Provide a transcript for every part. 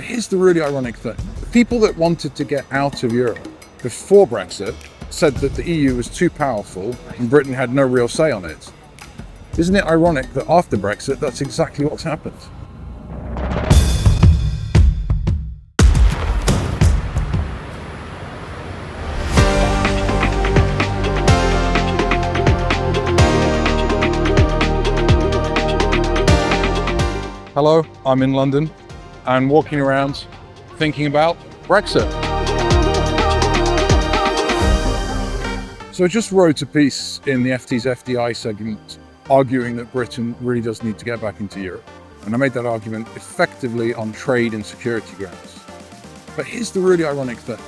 Here's the really ironic thing. The people that wanted to get out of Europe before Brexit said that the EU was too powerful and Britain had no real say on it. Isn't it ironic that after Brexit, that's exactly what's happened? Hello, I'm in London and walking around thinking about Brexit. So I just wrote a piece in the FT's FDI segment arguing that Britain really does need to get back into Europe. And I made that argument effectively on trade and security grounds. But here's the really ironic thing.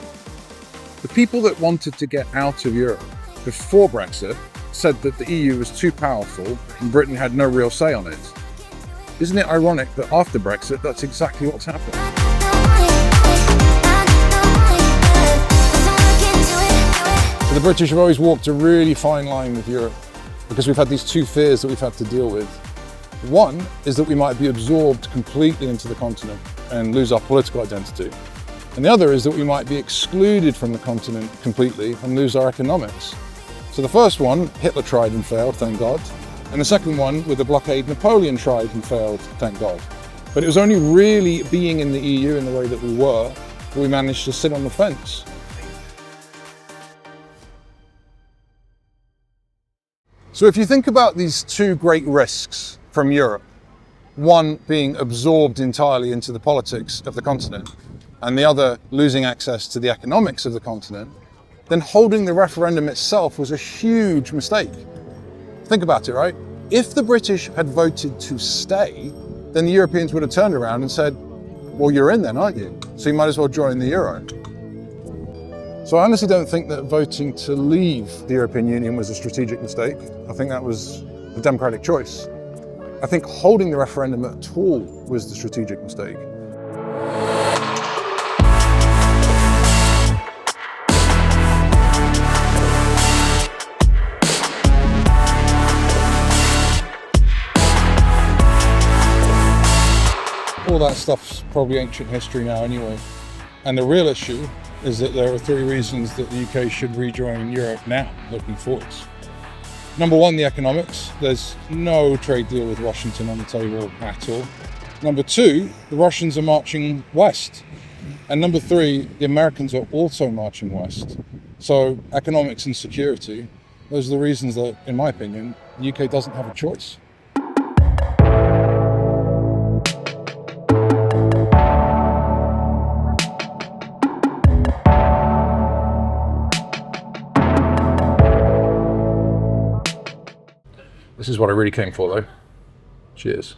The people that wanted to get out of Europe before Brexit said that the EU was too powerful and Britain had no real say on it. Isn't it ironic that after Brexit, that's exactly what's happened? So the British have always walked a really fine line with Europe because we've had these two fears that we've had to deal with. One is that we might be absorbed completely into the continent and lose our political identity. And the other is that we might be excluded from the continent completely and lose our economics. So the first one, Hitler tried and failed, thank God. And the second one, with the blockade, Napoleon tried and failed, thank God. But it was only really being in the EU in the way that we were, that we managed to sit on the fence. So if you think about these two great risks from Europe, one being absorbed entirely into the politics of the continent, and the other losing access to the economics of the continent, then holding the referendum itself was a huge mistake. Think about it, right? If the British had voted to stay, then the Europeans would have turned around and said, well, you're in then, aren't you? So you might as well join the euro. So I honestly don't think that voting to leave the European Union was a strategic mistake. I think that was a democratic choice. I think holding the referendum at all was the strategic mistake. All that stuff's probably ancient history now anyway. And the real issue is that there are three reasons that the UK should rejoin Europe now, looking forwards. Number one, the economics. There's no trade deal with Washington on the table at all. Number two, the Russians are marching west. And number three, the Americans are also marching west. So economics and security, those are the reasons that, in my opinion, the UK doesn't have a choice. This is what I really came for though. Cheers.